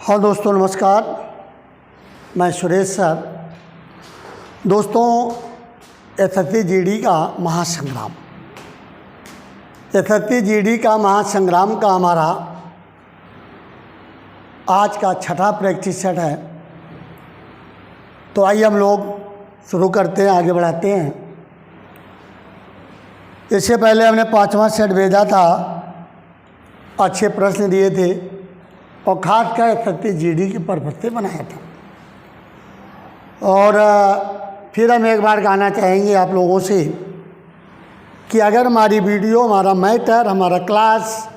हाँ दोस्तों नमस्कार, मैं सुरेश सर। दोस्तों एसएससी जीडी का महासंग्राम, एसएससी जीडी का महासंग्राम का हमारा आज का छठा प्रैक्टिस सेट है। तो आइए हम लोग शुरू करते हैं, आगे बढ़ाते हैं। इससे पहले हमने पांचवा सेट भेजा था, अच्छे प्रश्न दिए थे और खास कर एसएससी जीडी के पर्पज से बनाया था। और फिर हम एक बार कहना चाहेंगे आप लोगों से कि अगर हमारी वीडियो, हमारा मैटर, हमारा क्लास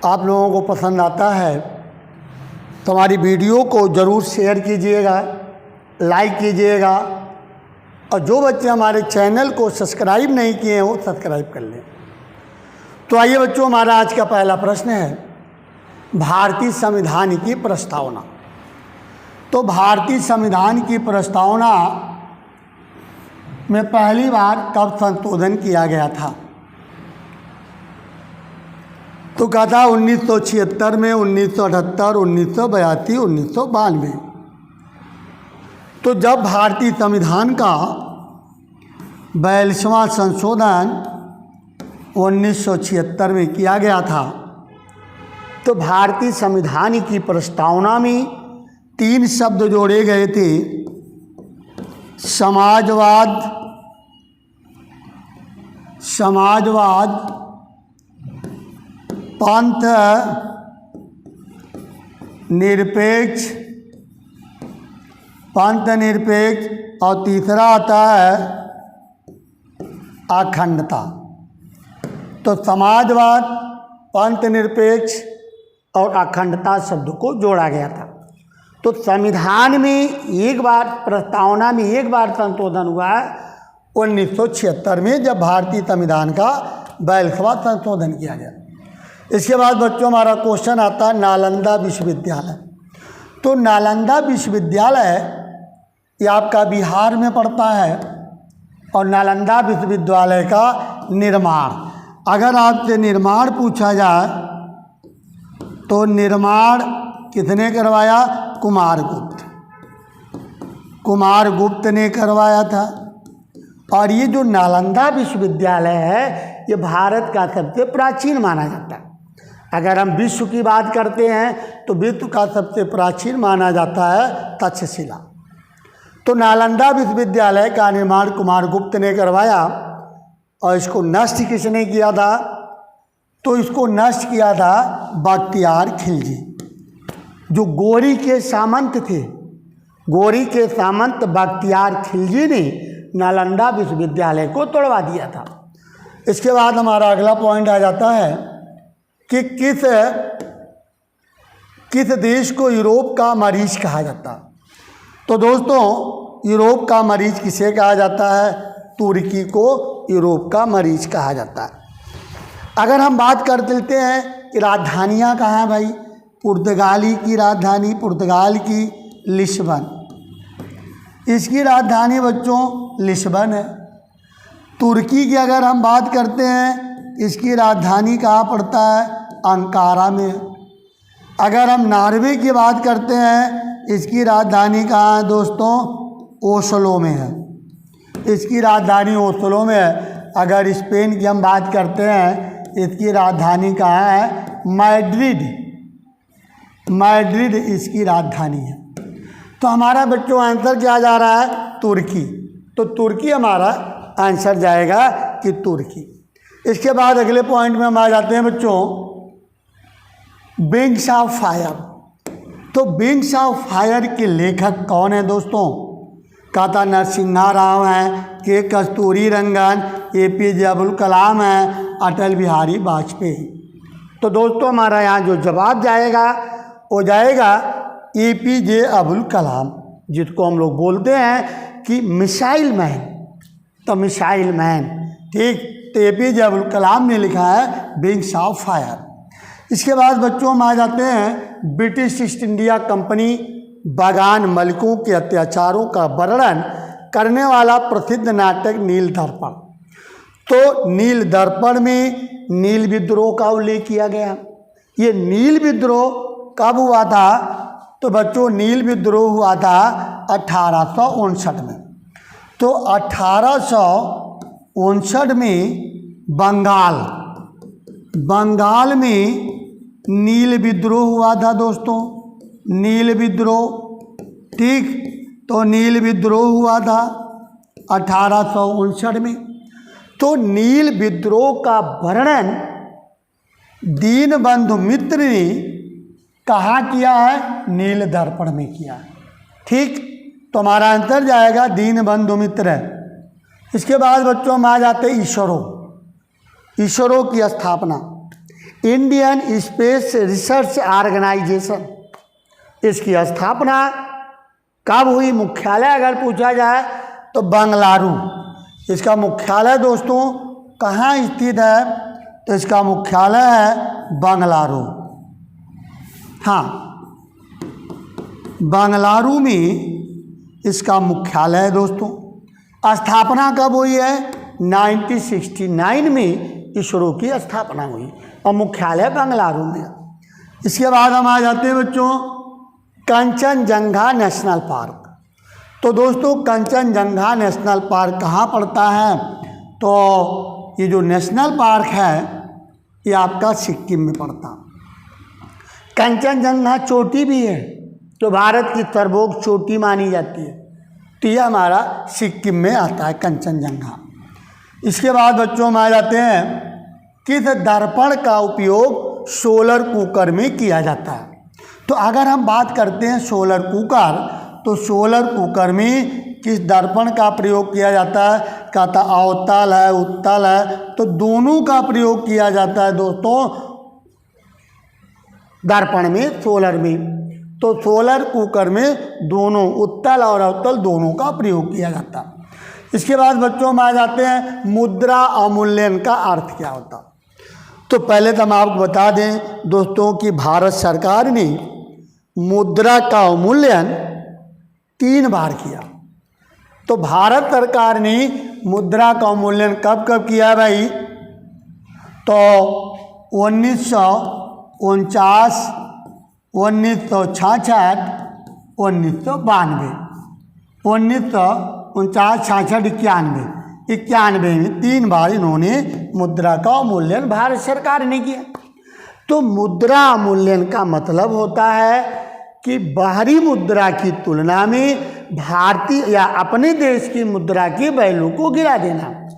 आप लोगों को पसंद आता है तो हमारी वीडियो को ज़रूर शेयर कीजिएगा, लाइक कीजिएगा, और जो बच्चे हमारे चैनल को सब्सक्राइब नहीं किए हैं वो सब्सक्राइब कर लें। तो आइए बच्चों, हमारा आज का पहला प्रश्न है भारतीय संविधान की प्रस्तावना। तो भारतीय संविधान की प्रस्तावना में पहली बार कब संशोधन किया गया था? तो कहा था 1976 में, 1978, 1982, 1992। तो जब भारतीय संविधान का 42वां संशोधन 1976 में किया गया था, तो भारतीय संविधान की प्रस्तावना में 3 शब्द जोड़े गए थे: समाजवाद, पंथ निरपेक्ष, और तीसरा आता है अखंडता। तो समाजवाद, पंथ निरपेक्ष और अखंडता शब्द को जोड़ा गया था। तो संविधान में एक बार, प्रस्तावना में एक बार संशोधन हुआ है 1976 में, जब भारतीय संविधान का 42वां संशोधन किया गया। इसके बाद बच्चों हमारा क्वेश्चन आता है नालंदा विश्वविद्यालय। तो नालंदा विश्वविद्यालय ये आपका बिहार में पड़ता है, और नालंदा विश्वविद्यालय का निर्माण, अगर आपसे निर्माण पूछा जाए तो निर्माण किसने करवाया? कुमारगुप्त ने करवाया था। और ये जो नालंदा विश्वविद्यालय है ये भारत का सबसे प्राचीन माना जाता है। अगर हम विश्व की बात करते हैं तो विश्व का सबसे प्राचीन माना जाता है तक्षशिला। तो नालंदा विश्वविद्यालय का निर्माण कुमारगुप्त ने करवाया। और इसको नष्ट किसने किया था? तो इसको नष्ट किया था बख्तियार खिलजी, जो गोरी के सामंत थे। गोरी के सामंत बख्तियार खिलजी ने नालंदा विश्वविद्यालय को तोड़वा दिया था। इसके बाद हमारा अगला पॉइंट आ जाता है कि किस देश को यूरोप का मरीज कहा जाता? तो दोस्तों यूरोप का मरीज किसे कहा जाता है? तुर्की को यूरोप का मरीज कहा जाता है। अगर हम बात कर लेते हैं कि राजधानियाँ कहाँ हैं भाई? पुर्तगाली की राजधानी, पुर्तगाल की लिस्बन, इसकी राजधानी बच्चों लिस्बन है। तुर्की की अगर हम बात करते हैं, इसकी राजधानी कहाँ पड़ता है? अंकारा में। अगर हम नॉर्वे की बात करते हैं, इसकी राजधानी कहाँ है दोस्तों? ओस्लो में है, इसकी राजधानी ओस्लो में है। अगर स्पेन की हम बात करते हैं, इसकी राजधानी कहाँ है? मैड्रिड इसकी राजधानी है। तो हमारा बच्चों आंसर क्या जा रहा है? तुर्की। तो तुर्की हमारा आंसर जाएगा कि तुर्की। इसके बाद अगले पॉइंट में हम आ जाते हैं बच्चों विंग्स ऑफ फायर। तो विंग्स ऑफ फायर के लेखक कौन है दोस्तों? काता नरसिम्हा राव हैं, के कस्तूरी रंगन, APJ अब्दुल कलाम हैं, अटल बिहारी वाजपेयी। तो दोस्तों हमारा यहाँ जो जवाब जाएगा वो जाएगा APJ अब्दुल कलाम, जिसको हम लोग बोलते हैं कि मिसाइल मैन। तो मिसाइल मैन, ठीक। तो APJ अब्दुल कलाम ने लिखा है विंग्स ऑफ फायर। इसके बाद बच्चों हम आ जाते हैं ब्रिटिश ईस्ट इंडिया कंपनी बागान मलिकों के अत्याचारों का वर्णन करने वाला प्रसिद्ध नाटक नील दर्पण। तो नील दर्पण में नील विद्रोह का उल्लेख किया गया। ये नील विद्रोह कब हुआ था? तो बच्चों नील विद्रोह हुआ था 1859 में। तो 1859 में बंगाल में नील विद्रोह हुआ था दोस्तों, नील विद्रोह। ठीक, तो नील विद्रोह हुआ था 1859 में। तो नील विद्रोह का वर्णन दीनबंधु मित्र ने कहाँ किया है? नील दर्पण में किया है। ठीक, तो हमारा आंसर जाएगा दीनबंधु मित्र। इसके बाद बच्चों हम आ जाते हैं इसरो की स्थापना, इंडियन स्पेस रिसर्च ऑर्गेनाइजेशन। इसकी स्थापना कब हुई? मुख्यालय अगर पूछा जाए तो बंगलुरु। इसका मुख्यालय दोस्तों कहाँ स्थित है? तो इसका मुख्यालय है बंगलुरु। हाँ, बंगलुरु में इसका मुख्यालय है दोस्तों। स्थापना कब हुई है? 1969 में इसरो की स्थापना हुई और मुख्यालय बंगलुरु में। इसके बाद हम आ जाते हैं बच्चों कंचनजंगा नेशनल पार्क। तो दोस्तों कंचनजंगा नेशनल पार्क कहाँ पड़ता है? तो ये जो नेशनल पार्क है ये आपका सिक्किम में पड़ता। कंचनजंगा चोटी भी है जो भारत की सर्वोच्च चोटी मानी जाती है, तो ये हमारा सिक्किम में आता है कंचनजंगा। इसके बाद बच्चों हम आ जाते हैं किस दर्पण का उपयोग सोलर कुकर में किया जाता है? तो अगर हम बात करते हैं सोलर कुकर, तो सोलर कुकर में किस दर्पण का प्रयोग किया जाता है? कहता अवतल है, उत्तल है, तो दोनों का प्रयोग किया जाता है दोस्तों दर्पण में, सोलर में। तो सोलर कुकर में दोनों उत्तल और अवतल दोनों का प्रयोग किया जाता है। इसके बाद बच्चों हम आ जाते हैं मुद्रा अवमूल्यन का अर्थ क्या होता। तो पहले तो हम आपको बता दें दोस्तों कि भारत सरकार ने मुद्रा का अवमूल्यन 3 बार किया। तो भारत सरकार ने मुद्रा का अवमूल्यन कब कब किया है भाई? तो 1949, 1966, 1992, 1949, 66, 91 में 3 बार इन्होंने मुद्रा का अवमूल्यन भारत सरकार ने किया। तो मुद्रा अवमूल्यन का मतलब होता है कि बाहरी मुद्रा की तुलना में भारतीय या अपने देश की मुद्रा की वैल्यू को गिरा देना,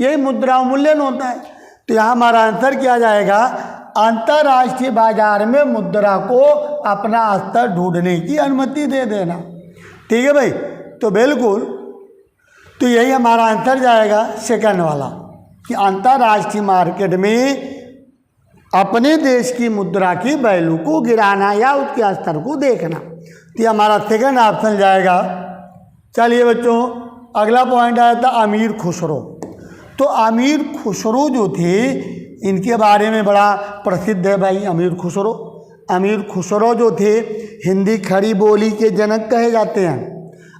यही मुद्रा अवमूल्यन होता है। तो यहाँ हमारा आंसर क्या जाएगा? अंतर्राष्ट्रीय बाजार में मुद्रा को अपना स्तर ढूंढने की अनुमति दे देना। ठीक है भाई, तो बिल्कुल, तो यही हमारा आंसर जाएगा सेकंड वाला कि अंतर्राष्ट्रीय मार्केट में अपने देश की मुद्रा की वैल्यू को गिराना या उसके स्तर को देखना। तो ये हमारा सेकंड ऑप्शन जाएगा। चलिए बच्चों अगला पॉइंट आया था अमीर खुसरो। तो अमीर खुसरो जो थे इनके बारे में बड़ा प्रसिद्ध है भाई अमीर खुसरो। अमीर खुसरो जो थे हिंदी खड़ी बोली के जनक कहे जाते हैं।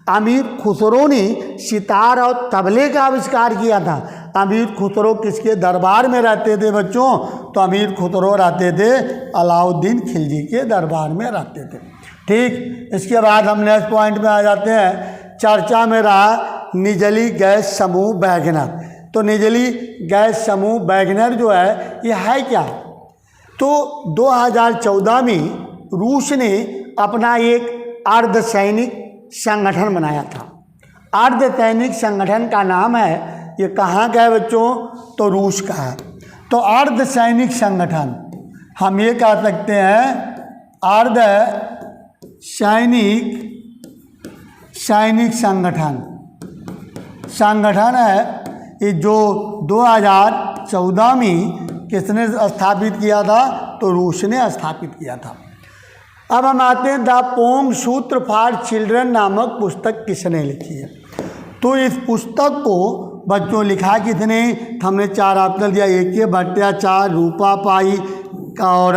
अमीर खुसरो ने सितार और तबले का आविष्कार किया था। अमीर खुसरो किसके दरबार में रहते थे बच्चों? तो अमीर खुसरो रहते थे अलाउद्दीन खिलजी के दरबार में रहते थे। ठीक, इसके बाद हम नेक्स्ट पॉइंट में आ जाते हैं। चर्चा में रहा निजली गैस समूह वैगनर। तो निजली गैस समूह वैगनर जो है ये है क्या? तो 2014 में रूस ने अपना एक अर्धसैनिक संगठन बनाया था। अर्धसैनिक संगठन का नाम है, ये कहाँ का है बच्चों? तो रूस का है। तो अर्धसैनिक संगठन हम ये कह सकते हैं अर्धसैनिक संगठन है ये जो 2014 में किसने स्थापित किया था? तो रूस ने स्थापित किया था। अब हम आते हैं द पोंग सूत्र फॉर चिल्ड्रन नामक पुस्तक किसने लिखी है? तो इस पुस्तक को बच्चों लिखा किसने? हमने 4 ऑप्शन दिया, A.K. भट्टाचार्य, रूपा पाई और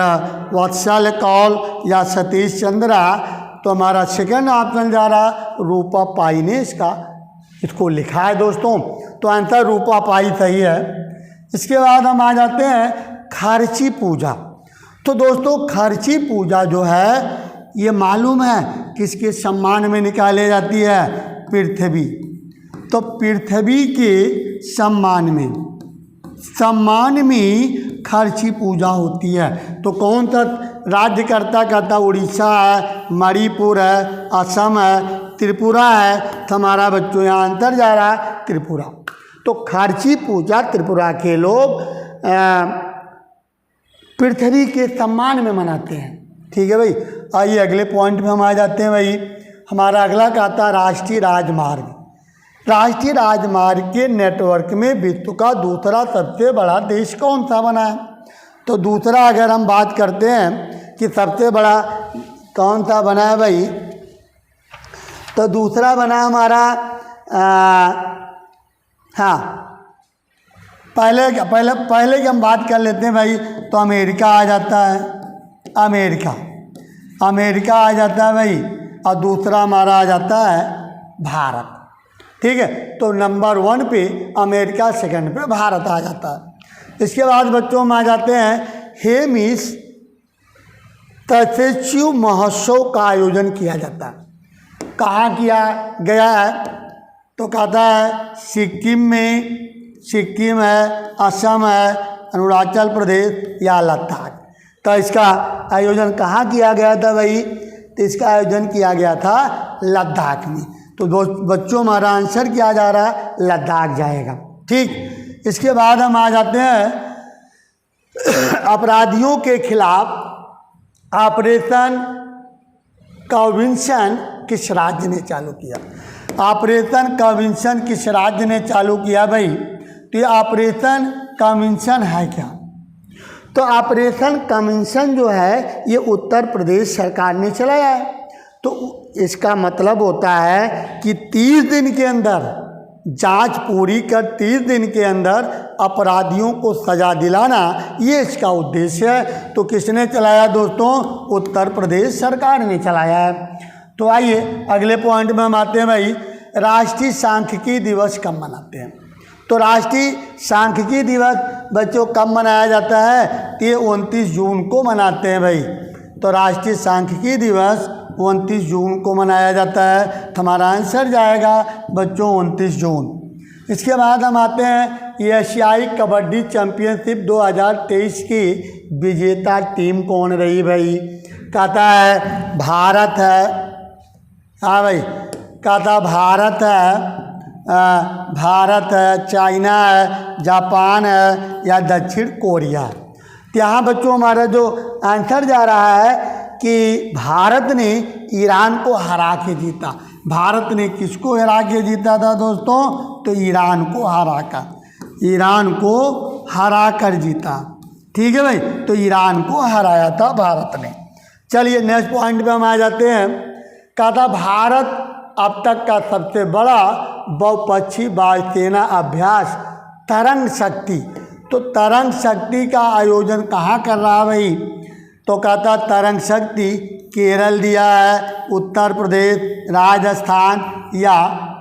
वत्सल कौल या सतीश चंद्रा। तो हमारा सेकंड ऑप्शन जा रहा रूपा पाई ने इसको लिखा है दोस्तों। तो आंसर रूपा पाई सही है। इसके बाद हम आ जाते हैं खर्ची पूजा। तो दोस्तों खर्ची पूजा जो है ये मालूम है किसके सम्मान में निकाली जाती है? पृथ्वी। तो पृथ्वी के सम्मान में खर्ची पूजा होती है। तो कौन सा राज्य करता उड़ीसा है, मणिपुर है, असम है, त्रिपुरा है। तो हमारा बच्चों यहाँ आंसर जा रहा है त्रिपुरा। तो खर्ची पूजा त्रिपुरा के लोग पृथ्वी के सम्मान में मनाते हैं। ठीक है भाई। आइए अगले पॉइंट में हम आ जाते हैं भाई। हमारा अगला कहता है राष्ट्रीय राजमार्ग। राष्ट्रीय राजमार्ग के नेटवर्क में विश्व का दूसरा सबसे बड़ा देश कौन सा बना है? तो दूसरा अगर हम बात करते हैं कि सबसे बड़ा कौन सा बना है भाई, तो दूसरा बना हमारा पहले की हम बात कर लेते हैं भाई। तो अमेरिका आ जाता है, अमेरिका आ जाता है भाई। और दूसरा हमारा आ जाता है भारत। ठीक है। तो नंबर 1 पे अमेरिका, सेकंड पे भारत आ जाता है। इसके बाद बच्चों हम आ जाते हैं हेमिस तसेच्यू महोत्सव का आयोजन किया जाता है। कहाँ किया गया है? तो कहता है सिक्किम है, असम है, अरुणाचल प्रदेश या लद्दाख। तो इसका आयोजन कहाँ किया गया था भाई? तो इसका आयोजन किया गया था लद्दाख में। तो बच्चों हमारा आंसर क्या जा रहा है? लद्दाख जाएगा। ठीक। इसके बाद हम आ जाते हैं अपराधियों के खिलाफ ऑपरेशन कॉबिन्सन किस राज्य ने चालू किया? ऑपरेशन कॉबिन्सन किस राज्य ने चालू किया भाई? तो ये ऑपरेशन कॉबिन्सन है क्या? तो ऑपरेशन कॉबिन्सन जो है ये उत्तर प्रदेश सरकार ने चलाया है। तो इसका मतलब होता है कि 30 दिन के अंदर जांच पूरी कर 30 दिन के अंदर अपराधियों को सजा दिलाना, ये इसका उद्देश्य है। तो किसने चलाया दोस्तों? उत्तर प्रदेश सरकार ने चलाया है। तो आइए अगले पॉइंट में हम आते हैं भाई। राष्ट्रीय सांख्यिकी दिवस कब मनाते हैं? तो राष्ट्रीय सांख्यिकी दिवस बच्चों कब मनाया जाता है? ये 29 जून को मनाते हैं भाई। तो राष्ट्रीय सांख्यिकी दिवस 29 जून को मनाया जाता है। तो हमारा आंसर जाएगा बच्चों 29 जून। इसके बाद हम आते हैं एशियाई कबड्डी चैंपियनशिप 2023 की विजेता टीम कौन रही भाई? कहता है भारत है। हाँ भाई, कहता भारत है, चाइना है, जापान है या दक्षिण कोरिया। तो यहाँ बच्चों हमारा जो आंसर जा रहा है कि भारत ने ईरान को हरा के जीता। भारत ने किसको हरा के जीता था दोस्तों? तो ईरान को हरा कर जीता। ठीक है भाई। तो ईरान को हराया था भारत ने। चलिए नेक्स्ट पॉइंट पे हम आ जाते हैं। कहा था भारत अब तक का सबसे बड़ा बहुपक्षीय वायुसेना अभ्यास तरंग शक्ति। तो तरंग शक्ति का आयोजन कहाँ कर रहा है भाई? तो कहता तरंग शक्ति केरल दिया है, उत्तर प्रदेश, राजस्थान या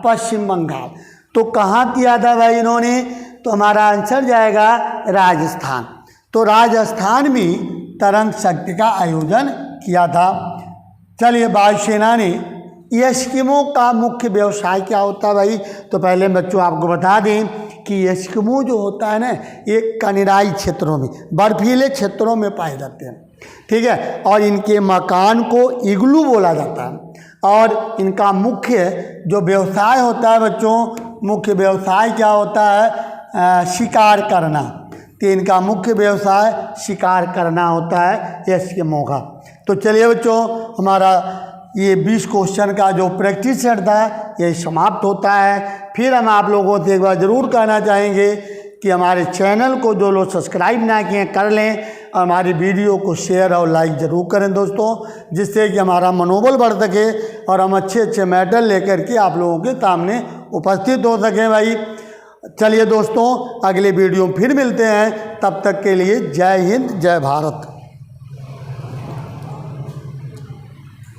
पश्चिम बंगाल। तो कहाँ किया था भाई इन्होंने? तो हमारा आंसर जाएगा राजस्थान। तो राजस्थान में तरंग शक्ति का आयोजन किया था। चलिए वायुसेना ने एस्किमो का मुख्य व्यवसाय क्या होता है भाई? तो पहले बच्चों आपको बता दें कि एस्किमो जो होता है ना, ये कनिराई क्षेत्रों में, बर्फीले क्षेत्रों में पाए जाते हैं। ठीक है। और इनके मकान को इग्लू बोला जाता है। और इनका मुख्य जो व्यवसाय होता है बच्चों, मुख्य व्यवसाय क्या होता है? शिकार करना। तो इनका मुख्य व्यवसाय शिकार करना होता है एस्किमो का। तो चलिए बच्चों हमारा ये 20 क्वेश्चन का जो प्रैक्टिस सेट था ये समाप्त होता है। फिर हम आप लोगों से एक बार ज़रूर कहना चाहेंगे कि हमारे चैनल को जो लोग सब्सक्राइब ना किए कर लें और हमारी वीडियो को शेयर और लाइक ज़रूर करें दोस्तों, जिससे कि हमारा मनोबल बढ़ सके और हम अच्छे अच्छे मेडल लेकर के आप लोगों के सामने उपस्थित हो सकें भाई। चलिए दोस्तों अगले वीडियो में फिर मिलते हैं। तब तक के लिए जय हिंद, जय भारत।